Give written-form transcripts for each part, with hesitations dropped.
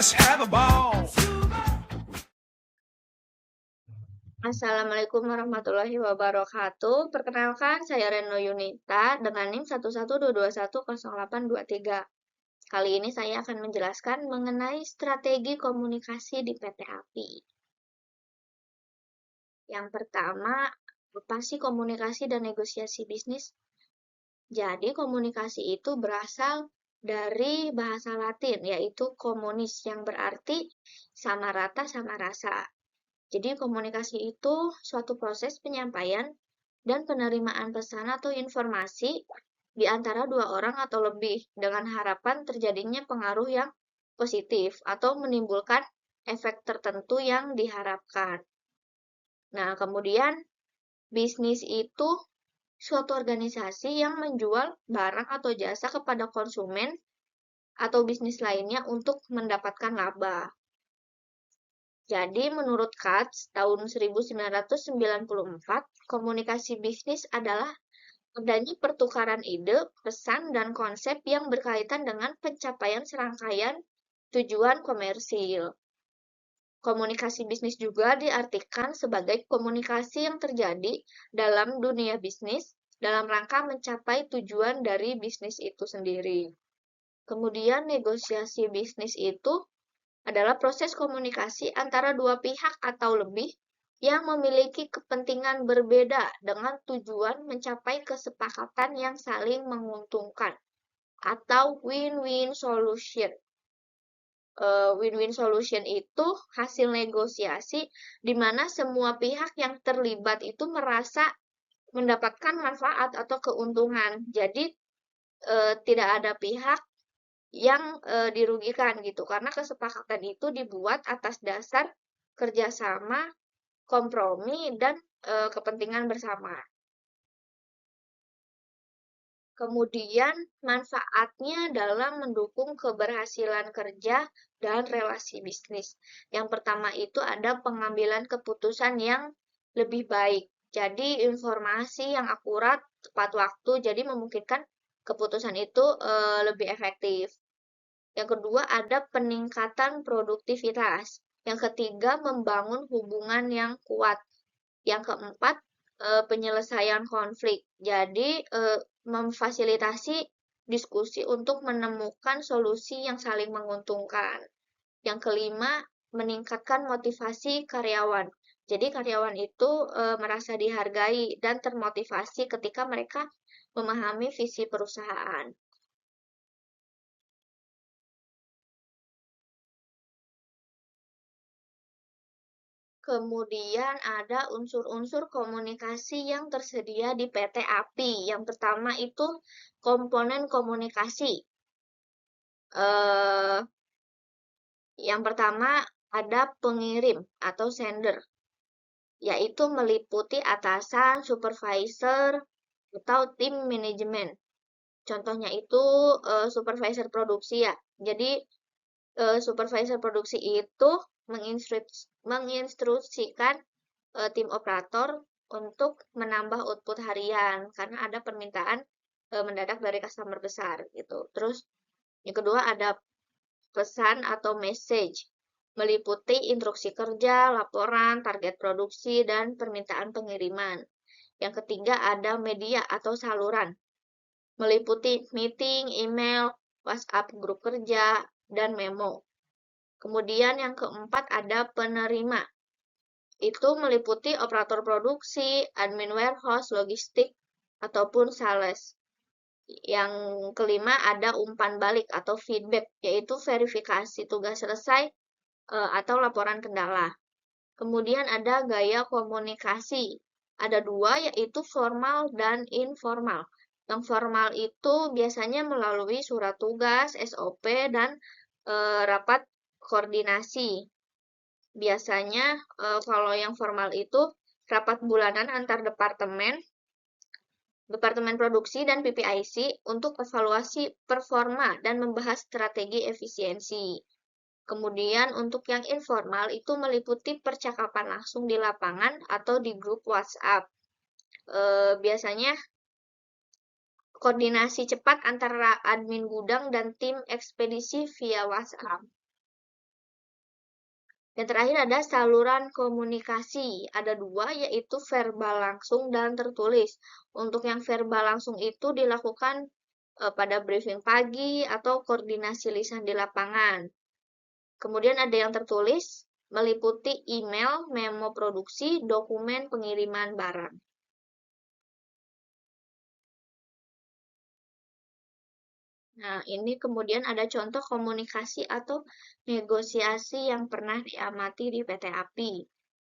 Let's have a ball. Assalamualaikum warahmatullahi wabarakatuh. Perkenalkan, saya Reno Yunita dengan NIM 112210823. Kali ini saya akan menjelaskan mengenai strategi komunikasi di PT API. Yang pertama, apa sih komunikasi dan negosiasi bisnis? Jadi, komunikasi itu berasal dari bahasa Latin, yaitu communis, yang berarti sama rata sama rasa. Jadi, komunikasi itu suatu proses penyampaian dan penerimaan pesan atau informasi di antara dua orang atau lebih dengan harapan terjadinya pengaruh yang positif atau menimbulkan efek tertentu yang diharapkan. Nah, kemudian bisnis itu suatu organisasi yang menjual barang atau jasa kepada konsumen atau bisnis lainnya untuk mendapatkan laba. Jadi, menurut Katz, tahun 1994, komunikasi bisnis adalah adanya pertukaran ide, pesan, dan konsep yang berkaitan dengan pencapaian serangkaian tujuan komersil. Komunikasi bisnis juga diartikan sebagai komunikasi yang terjadi dalam dunia bisnis dalam rangka mencapai tujuan dari bisnis itu sendiri. Kemudian, negosiasi bisnis itu adalah proses komunikasi antara dua pihak atau lebih yang memiliki kepentingan berbeda dengan tujuan mencapai kesepakatan yang saling menguntungkan atau win-win solution. Win-win solution itu hasil negosiasi di mana semua pihak yang terlibat itu merasa mendapatkan manfaat atau keuntungan. Jadi, tidak ada pihak yang dirugikan gitu, karena kesepakatan itu dibuat atas dasar kerjasama, kompromi, dan kepentingan bersama. Kemudian, manfaatnya dalam mendukung keberhasilan kerja dan relasi bisnis. Yang pertama itu ada pengambilan keputusan yang lebih baik. Jadi, informasi yang akurat, tepat waktu, jadi memungkinkan keputusan itu lebih efektif. Yang kedua, ada peningkatan produktivitas. Yang ketiga, membangun hubungan yang kuat. Yang keempat, penyelesaian konflik. Jadi, memfasilitasi diskusi untuk menemukan solusi yang saling menguntungkan. Yang kelima, meningkatkan motivasi karyawan. Jadi, karyawan itu merasa dihargai dan termotivasi ketika mereka memahami visi perusahaan. Kemudian ada unsur-unsur komunikasi yang tersedia di PT API. Yang pertama itu komponen komunikasi. Yang pertama ada pengirim atau sender, yaitu meliputi atasan, supervisor, atau tim manajemen. Contohnya itu supervisor produksi ya. Jadi supervisor produksi itu menginstruksikan tim operator untuk menambah output harian karena ada permintaan mendadak dari customer besar gitu. Terus yang kedua ada pesan atau message, meliputi instruksi kerja, laporan, target produksi, dan permintaan pengiriman. Yang ketiga ada media atau saluran, meliputi meeting, email, WhatsApp grup kerja, dan memo. Kemudian yang keempat ada penerima. Itu meliputi operator produksi, admin warehouse, logistik, ataupun sales. Yang kelima ada umpan balik atau feedback, yaitu verifikasi tugas selesai atau laporan kendala. Kemudian ada gaya komunikasi. Ada dua, yaitu formal dan informal. Yang formal itu biasanya melalui surat tugas, SOP, dan rapat koordinasi. Biasanya kalau yang formal itu rapat bulanan antar departemen produksi dan PPIC untuk evaluasi performa dan membahas strategi efisiensi. Kemudian untuk yang informal itu meliputi percakapan langsung di lapangan atau di grup WhatsApp. Biasanya koordinasi cepat antara admin gudang dan tim ekspedisi via WhatsApp. Yang terakhir ada saluran komunikasi. Ada dua, yaitu verbal langsung dan tertulis. Untuk yang verbal langsung itu dilakukan pada briefing pagi atau koordinasi lisan di lapangan. Kemudian ada yang tertulis, meliputi email, memo produksi, dokumen pengiriman barang. Nah, ini kemudian ada contoh komunikasi atau negosiasi yang pernah diamati di PT API.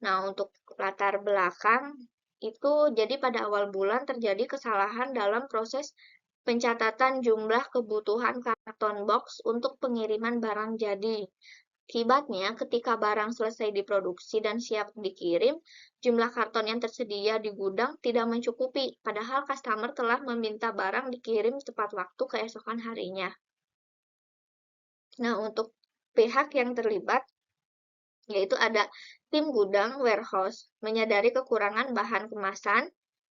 Nah, untuk latar belakang itu jadi pada awal bulan terjadi kesalahan dalam proses pencatatan jumlah kebutuhan karton box untuk pengiriman barang jadi. Akibatnya, ketika barang selesai diproduksi dan siap dikirim, jumlah karton yang tersedia di gudang tidak mencukupi, padahal customer telah meminta barang dikirim tepat waktu keesokan harinya. Nah, untuk pihak yang terlibat, yaitu ada tim gudang warehouse menyadari kekurangan bahan kemasan.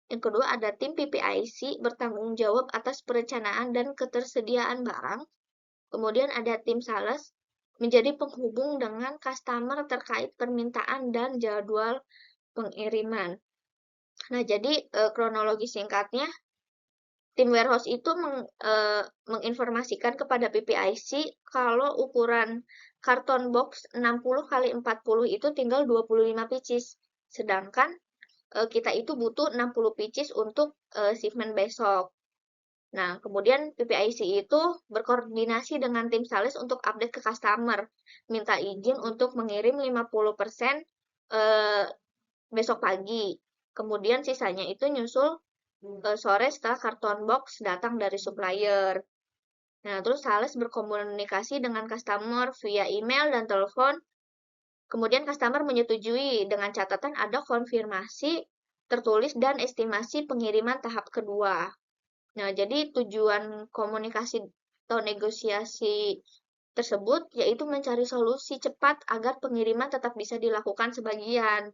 Yang kedua ada tim PPIC bertanggung jawab atas perencanaan dan ketersediaan barang. Kemudian ada tim sales menjadi penghubung dengan customer terkait permintaan dan jadwal pengiriman. Nah, jadi kronologi singkatnya, tim warehouse itu menginformasikan kepada PPIC kalau ukuran karton box 60 kali 40 itu tinggal 25 pieces. Sedangkan kita itu butuh 60 pieces untuk shipment besok. Nah, kemudian PPIC itu berkoordinasi dengan tim sales untuk update ke customer, minta izin untuk mengirim 50% besok pagi. Kemudian sisanya itu nyusul sore setelah karton box datang dari supplier. Nah, terus sales berkomunikasi dengan customer via email dan telepon. Kemudian customer menyetujui dengan catatan ada konfirmasi tertulis dan estimasi pengiriman tahap kedua. Nah, jadi tujuan komunikasi atau negosiasi tersebut yaitu mencari solusi cepat agar pengiriman tetap bisa dilakukan sebagian.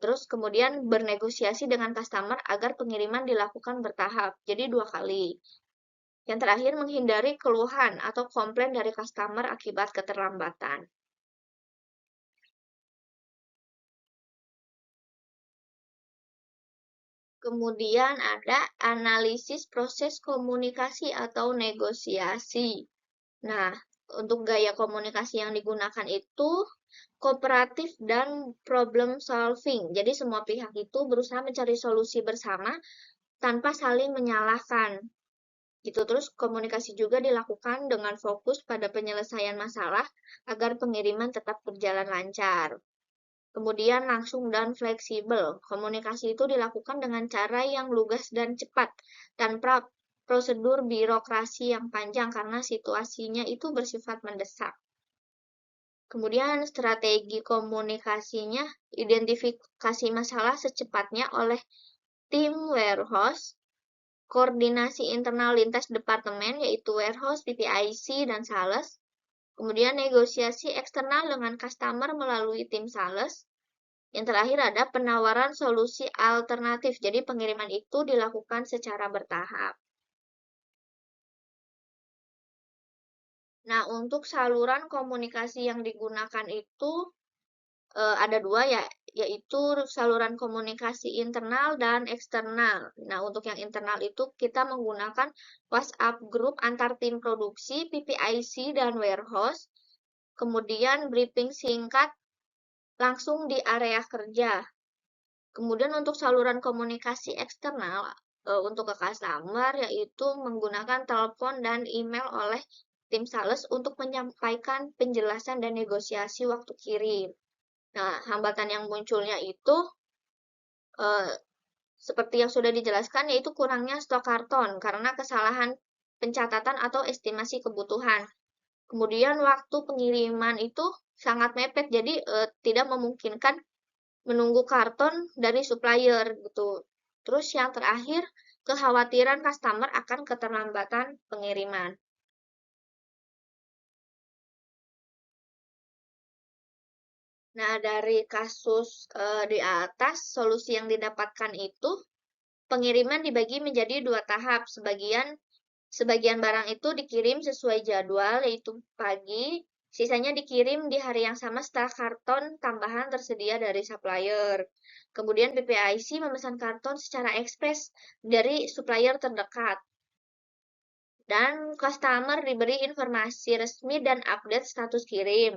Terus kemudian bernegosiasi dengan customer agar pengiriman dilakukan bertahap, jadi 2 kali. Yang terakhir, menghindari keluhan atau komplain dari customer akibat keterlambatan. Kemudian ada analisis proses komunikasi atau negosiasi. Nah, untuk gaya komunikasi yang digunakan itu kooperatif dan problem solving. Jadi semua pihak itu berusaha mencari solusi bersama tanpa saling menyalahkan. Gitu. Terus komunikasi juga dilakukan dengan fokus pada penyelesaian masalah agar pengiriman tetap berjalan lancar. Kemudian langsung dan fleksibel. Komunikasi itu dilakukan dengan cara yang lugas dan cepat tanpa prosedur birokrasi yang panjang karena situasinya itu bersifat mendesak. Kemudian strategi komunikasinya, identifikasi masalah secepatnya oleh tim warehouse, koordinasi internal lintas departemen yaitu warehouse, PPIC, dan sales. Kemudian negosiasi eksternal dengan customer melalui tim sales. Yang terakhir ada penawaran solusi alternatif. Jadi pengiriman itu dilakukan secara bertahap. Nah, untuk saluran komunikasi yang digunakan itu ada dua ya, yaitu saluran komunikasi internal dan eksternal. Nah, untuk yang internal itu kita menggunakan WhatsApp group antar tim produksi, PPIC, dan warehouse. Kemudian briefing singkat langsung di area kerja. Kemudian untuk saluran komunikasi eksternal untuk ke customer yaitu menggunakan telepon dan email oleh tim sales untuk menyampaikan penjelasan dan negosiasi waktu kirim. Nah, hambatan yang munculnya itu seperti yang sudah dijelaskan yaitu kurangnya stok karton karena kesalahan pencatatan atau estimasi kebutuhan. Kemudian waktu pengiriman itu sangat mepet, jadi tidak memungkinkan menunggu karton dari supplier gitu. Terus yang terakhir, kekhawatiran customer akan keterlambatan pengiriman. Nah, dari kasus di atas, solusi yang didapatkan itu pengiriman dibagi menjadi 2 tahap. Sebagian barang itu dikirim sesuai jadwal, yaitu pagi, Sisanya dikirim di hari yang sama setelah karton tambahan tersedia dari supplier. Kemudian PPIC memesan karton secara ekspres dari supplier terdekat. Dan customer diberi informasi resmi dan update status kirim.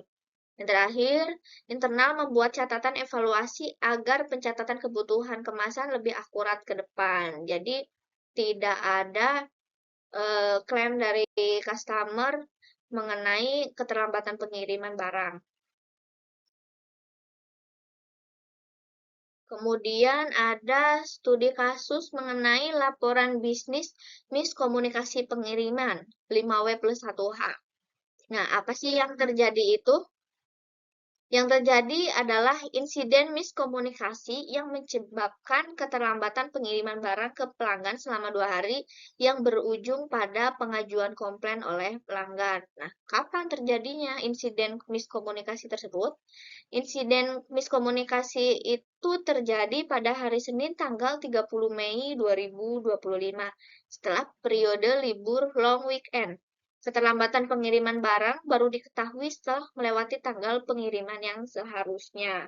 Yang terakhir, internal membuat catatan evaluasi agar pencatatan kebutuhan kemasan lebih akurat ke depan. Jadi, tidak ada klaim dari customer mengenai keterlambatan pengiriman barang. Kemudian ada studi kasus mengenai laporan bisnis miskomunikasi pengiriman 5W+1H. Nah, apa sih yang terjadi itu? Yang terjadi adalah insiden miskomunikasi yang menyebabkan keterlambatan pengiriman barang ke pelanggan selama 2 hari yang berujung pada pengajuan komplain oleh pelanggan. Nah, kapan terjadinya insiden miskomunikasi tersebut? Insiden miskomunikasi itu terjadi pada hari Senin tanggal 30 Mei 2025 setelah periode libur long weekend. Keterlambatan pengiriman barang baru diketahui setelah melewati tanggal pengiriman yang seharusnya.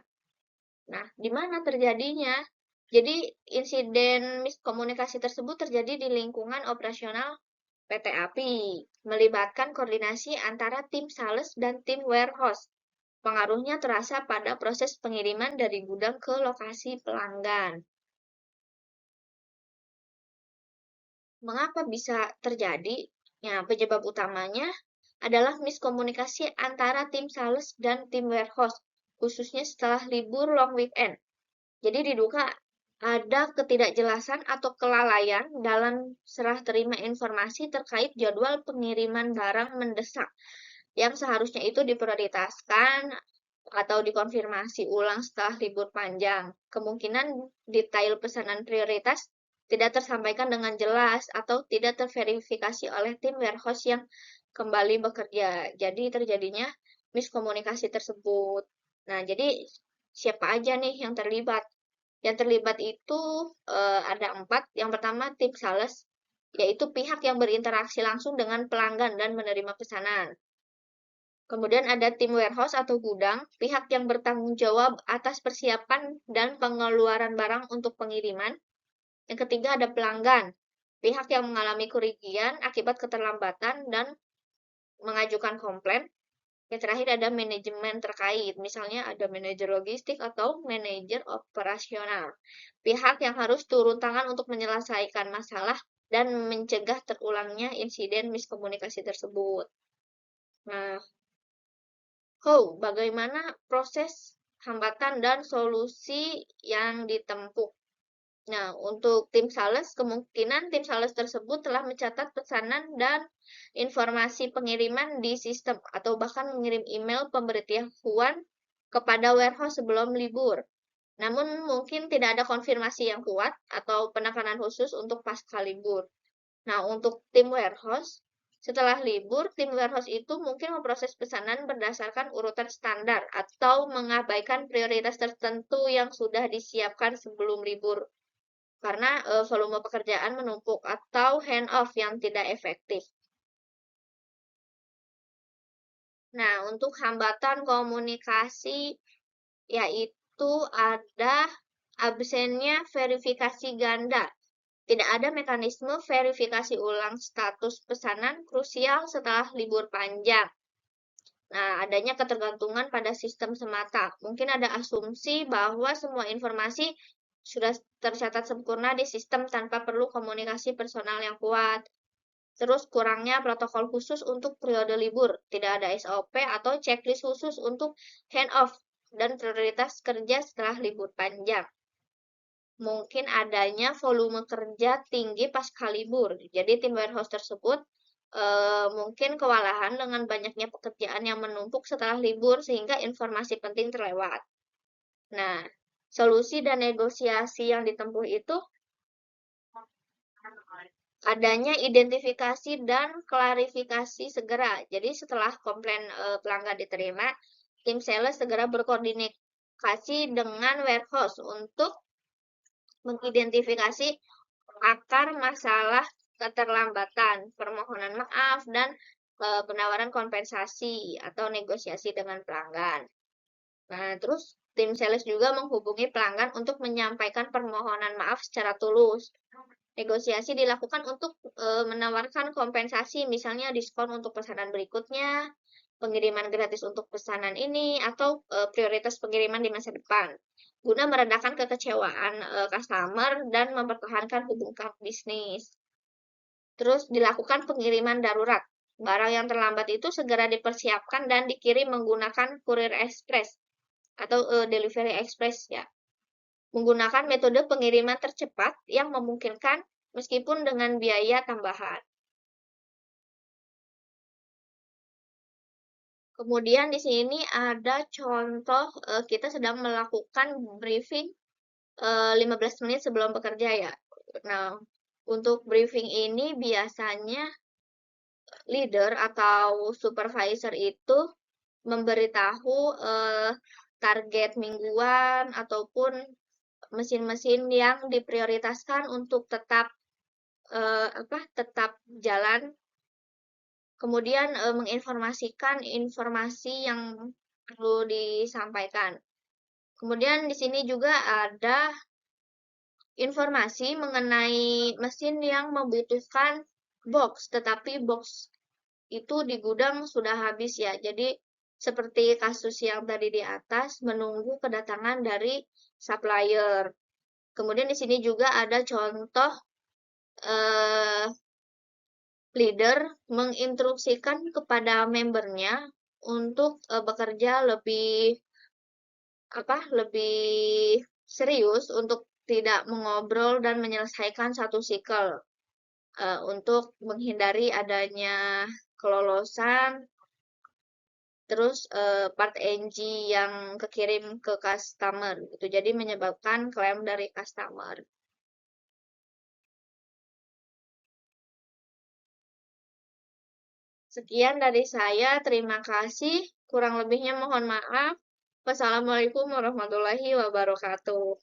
Nah, di mana terjadinya? Jadi, insiden miskomunikasi tersebut terjadi di lingkungan operasional PT API, melibatkan koordinasi antara tim sales dan tim warehouse. Pengaruhnya terasa pada proses pengiriman dari gudang ke lokasi pelanggan. Mengapa bisa terjadi? Ya, penyebab utamanya adalah miskomunikasi antara tim sales dan tim warehouse, khususnya setelah libur long weekend. Jadi diduga ada ketidakjelasan atau kelalaian dalam serah terima informasi terkait jadwal pengiriman barang mendesak yang seharusnya itu diprioritaskan atau dikonfirmasi ulang setelah libur panjang. Kemungkinan detail pesanan prioritas tidak tersampaikan dengan jelas atau tidak terverifikasi oleh tim warehouse yang kembali bekerja. Jadi terjadinya miskomunikasi tersebut. Nah, jadi siapa aja nih yang terlibat? Yang terlibat itu ada 4. Yang pertama tim sales, yaitu pihak yang berinteraksi langsung dengan pelanggan dan menerima pesanan. Kemudian ada tim warehouse atau gudang, pihak yang bertanggung jawab atas persiapan dan pengeluaran barang untuk pengiriman. Yang ketiga ada pelanggan, pihak yang mengalami kerugian akibat keterlambatan dan mengajukan komplain. Yang terakhir ada manajemen terkait, misalnya ada manajer logistik atau manajer operasional. Pihak yang harus turun tangan untuk menyelesaikan masalah dan mencegah terulangnya insiden miskomunikasi tersebut. Nah, bagaimana proses hambatan dan solusi yang ditempuh? Nah, untuk tim sales, kemungkinan tim sales tersebut telah mencatat pesanan dan informasi pengiriman di sistem atau bahkan mengirim email pemberitahuan kepada warehouse sebelum libur. Namun mungkin tidak ada konfirmasi yang kuat atau penekanan khusus untuk pasca libur. Nah, untuk tim warehouse, setelah libur, tim warehouse itu mungkin memproses pesanan berdasarkan urutan standar atau mengabaikan prioritas tertentu yang sudah disiapkan sebelum libur karena volume pekerjaan menumpuk atau hand-off yang tidak efektif. Nah, untuk hambatan komunikasi yaitu ada absennya verifikasi ganda. Tidak ada mekanisme verifikasi ulang status pesanan krusial setelah libur panjang. Nah, adanya ketergantungan pada sistem semata. Mungkin ada asumsi bahwa semua informasi sudah tercatat sempurna di sistem tanpa perlu komunikasi personal yang kuat. Terus kurangnya protokol khusus untuk periode libur. Tidak ada SOP atau checklist khusus untuk hand-off dan prioritas kerja setelah libur panjang. Mungkin adanya volume kerja tinggi pasca libur. Jadi tim warehouse tersebut mungkin kewalahan dengan banyaknya pekerjaan yang menumpuk setelah libur sehingga informasi penting terlewat. Nah, solusi dan negosiasi yang ditempuh itu adanya identifikasi dan klarifikasi segera. Jadi setelah komplain pelanggan diterima, tim sales segera berkoordinasi dengan warehouse untuk mengidentifikasi akar masalah keterlambatan, permohonan maaf, dan penawaran kompensasi atau negosiasi dengan pelanggan. Nah, terus tim sales juga menghubungi pelanggan untuk menyampaikan permohonan maaf secara tulus. Negosiasi dilakukan untuk menawarkan kompensasi, misalnya diskon untuk pesanan berikutnya, pengiriman gratis untuk pesanan ini, atau prioritas pengiriman di masa depan, guna meredakan kekecewaan customer dan mempertahankan hubungan bisnis. Terus dilakukan pengiriman darurat. Barang yang terlambat itu segera dipersiapkan dan dikirim menggunakan kurir ekspres atau delivery express ya. Menggunakan metode pengiriman tercepat yang memungkinkan meskipun dengan biaya tambahan. Kemudian di sini ada contoh kita sedang melakukan briefing 15 menit sebelum bekerja ya. Nah, untuk briefing ini biasanya leader atau supervisor itu memberitahu target mingguan ataupun mesin-mesin yang diprioritaskan untuk tetap tetap jalan. Kemudian menginformasikan informasi yang perlu disampaikan. Kemudian di sini juga ada informasi mengenai mesin yang membutuhkan box, tetapi box itu di gudang sudah habis ya. Jadi seperti kasus yang tadi di atas, menunggu kedatangan dari supplier. Kemudian di sini juga ada contoh leader menginstruksikan kepada membernya untuk bekerja lebih serius untuk tidak mengobrol dan menyelesaikan satu sikel untuk menghindari adanya kelolosan. Terus part NG yang kekirim ke customer gitu. Jadi menyebabkan klaim dari customer. Sekian dari saya, terima kasih. Kurang lebihnya mohon maaf. Wassalamualaikum warahmatullahi wabarakatuh.